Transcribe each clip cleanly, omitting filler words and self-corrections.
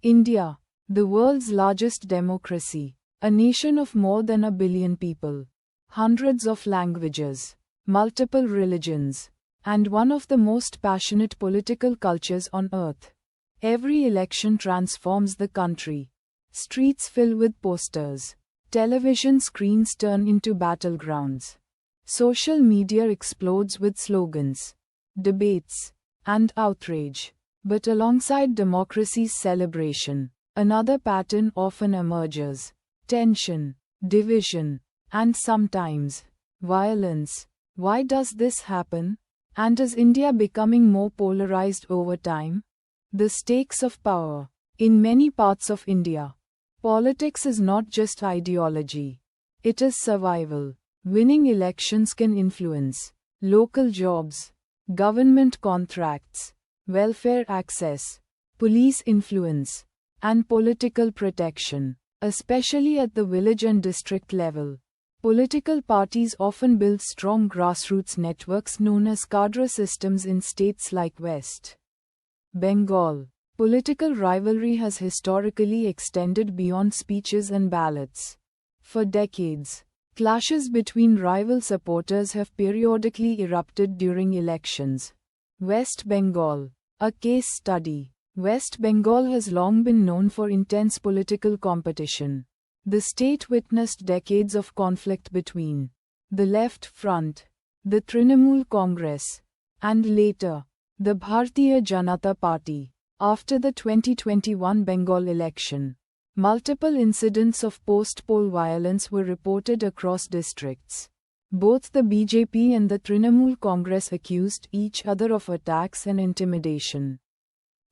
India, the world's largest democracy, a nation of more than 1 billion people, hundreds of languages, multiple religions, and one of the most passionate political cultures on earth. Every election transforms the country. Streets fill with posters. Television screens turn into battlegrounds. Social media explodes with slogans, debates, and outrage. But alongside democracy's celebration, another pattern often emerges: tension, division, and sometimes violence. Why does this happen? And is India becoming more polarized over time? The stakes of power. In many parts of India, politics is not just ideology. It is survival. Winning elections can influence local jobs, government contracts, welfare access, police influence, and political protection, especially at the village and district level. Political parties often build strong grassroots networks known as cadre systems in states like West Bengal. Political rivalry has historically extended beyond speeches and ballots. For decades, clashes between rival supporters have periodically erupted during elections. West Bengal, a case study. West Bengal has long been known for intense political competition. The state witnessed decades of conflict between the Left Front, the Trinamool Congress, and later, the Bharatiya Janata Party. After the 2021 Bengal election, multiple incidents of post-poll violence were reported across districts. Both the BJP and the Trinamool Congress accused each other of attacks and intimidation.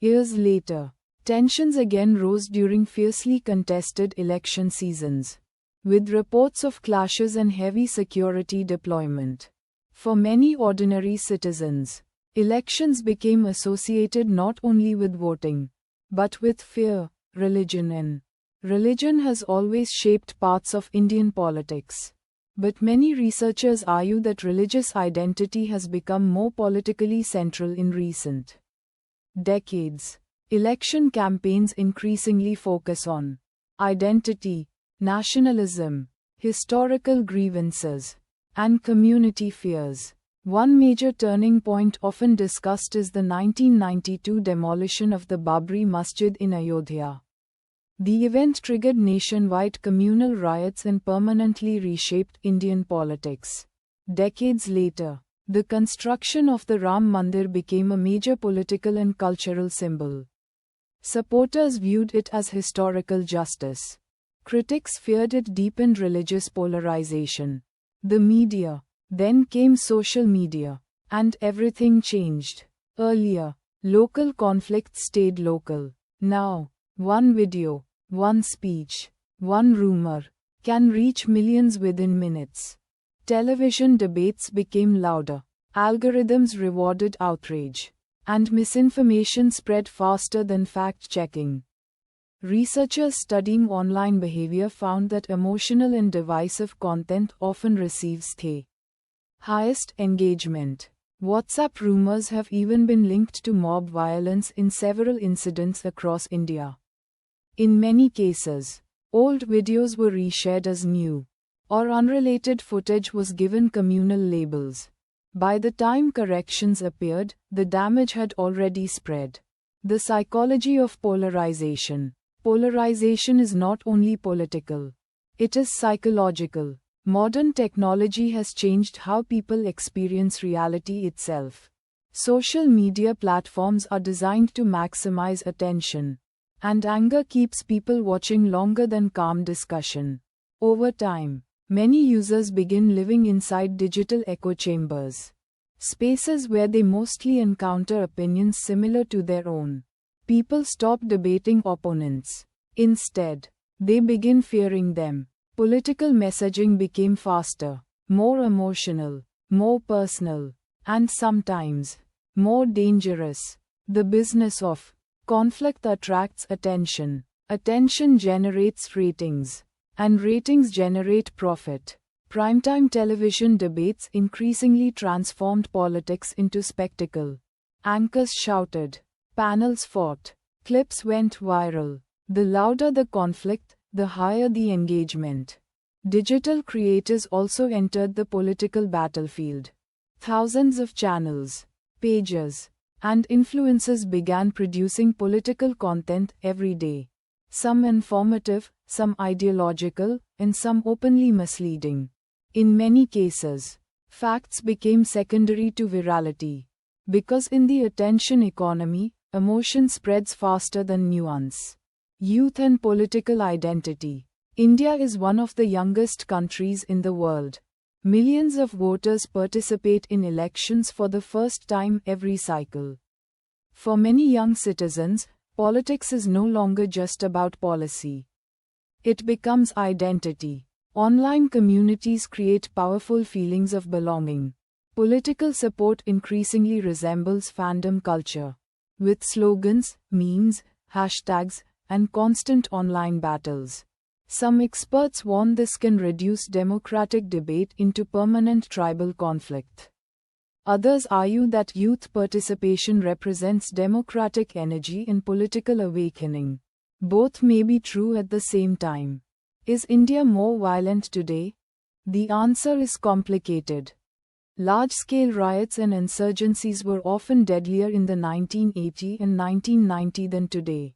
Years later, tensions again rose during fiercely contested election seasons, with reports of clashes and heavy security deployment. For many ordinary citizens, elections became associated not only with voting, but with fear, religion has always shaped parts of Indian politics. But many researchers argue that religious identity has become more politically central in recent decades. Election campaigns increasingly focus on identity, nationalism, historical grievances, and community fears. One major turning point often discussed is the 1992 demolition of the Babri Masjid in Ayodhya. The event triggered nationwide communal riots and permanently reshaped Indian politics. Decades later, the construction of the Ram Mandir became a major political and cultural symbol. Supporters viewed it as historical justice. Critics feared it deepened religious polarization. The media. Then came social media, and everything changed. Earlier, local conflicts stayed local. Now, one video, one speech, one rumor, can reach millions within minutes. Television debates became louder, algorithms rewarded outrage, and misinformation spread faster than fact-checking. Researchers studying online behavior found that emotional and divisive content often receives the highest engagement. WhatsApp rumors have even been linked to mob violence in several incidents across India. In many cases, old videos were reshared as new, or unrelated footage was given communal labels. By the time corrections appeared, the damage had already spread. The psychology of polarization. Polarization is not only political, it is psychological. Modern technology has changed how people experience reality itself. Social media platforms are designed to maximize attention, and anger keeps people watching longer than calm discussion. Over time, many users begin living inside digital echo chambers, spaces where they mostly encounter opinions similar to their own. People stop debating opponents. Instead, they begin fearing them. Political messaging became faster, more emotional, more personal, and sometimes more dangerous. The business of conflict attracts attention. Attention generates ratings, and ratings generate profit. Primetime television debates increasingly transformed politics into spectacle. Anchors shouted, panels fought, clips went viral. The louder the conflict, the higher the engagement. Digital creators also entered the political battlefield. Thousands of channels, pages, and influencers began producing political content every day. Some informative, some ideological, and some openly misleading. In many cases, facts became secondary to virality. Because in the attention economy, emotion spreads faster than nuance. Youth and political identity. India is one of the youngest countries in the world. Millions of voters participate in elections for the first time every cycle. For many young citizens, politics is no longer just about policy. It becomes identity. Online communities create powerful feelings of belonging. Political support increasingly resembles fandom culture, with slogans, memes, hashtags, and constant online battles. Some experts warn this can reduce democratic debate into permanent tribal conflict. Others argue that youth participation represents democratic energy and political awakening. Both may be true at the same time. Is India more violent today? The answer is complicated. Large-scale riots and insurgencies were often deadlier in the 1980 and 1990 than today.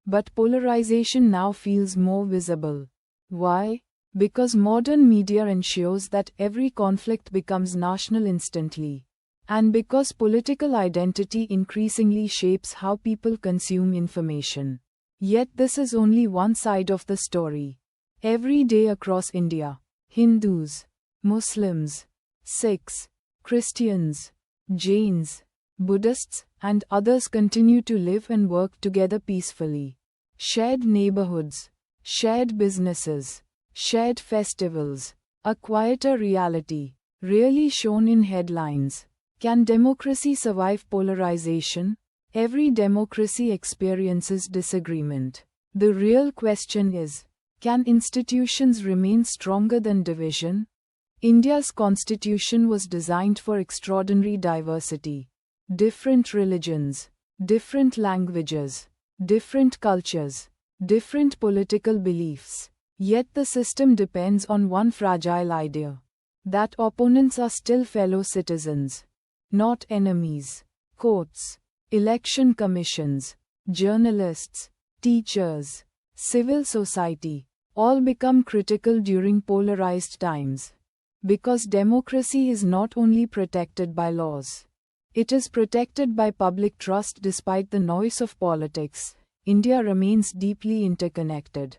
But polarization now feels more visible. Why? Because modern media ensures that every conflict becomes national instantly. And because political identity increasingly shapes how people consume information. Yet this is only one side of the story. Every day across India, Hindus, Muslims, Sikhs, Christians, Jains, Buddhists, and others continue to live and work together peacefully. Shared neighborhoods, shared businesses, shared festivals, a quieter reality, rarely shown in headlines. Can democracy survive polarization? Every democracy experiences disagreement. The real question is, can institutions remain stronger than division? India's constitution was designed for extraordinary diversity. Different religions, different languages, different cultures, different political beliefs. Yet the system depends on one fragile idea: that opponents are still fellow citizens, not enemies. Courts, election commissions, journalists, teachers, civil society, all become critical during polarized times. Because democracy is not only protected by laws, it is protected by public trust. Despite the noise of politics, India remains deeply interconnected.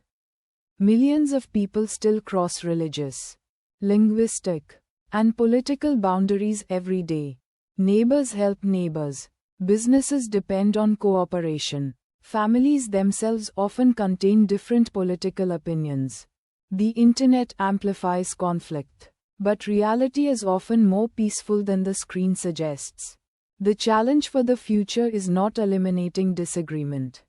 Millions of people still cross religious, linguistic, and political boundaries every day. Neighbors help neighbors. Businesses depend on cooperation. Families themselves often contain different political opinions. The internet amplifies conflict, but reality is often more peaceful than the screen suggests. The challenge for the future is not eliminating disagreement.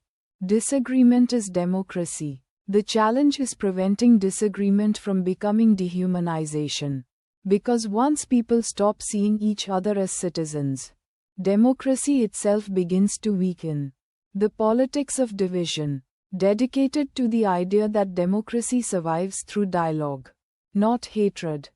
Disagreement is democracy. The challenge is preventing disagreement from becoming dehumanization. Because once people stop seeing each other as citizens, democracy itself begins to weaken. The politics of division, dedicated to the idea that democracy survives through dialogue, not hatred,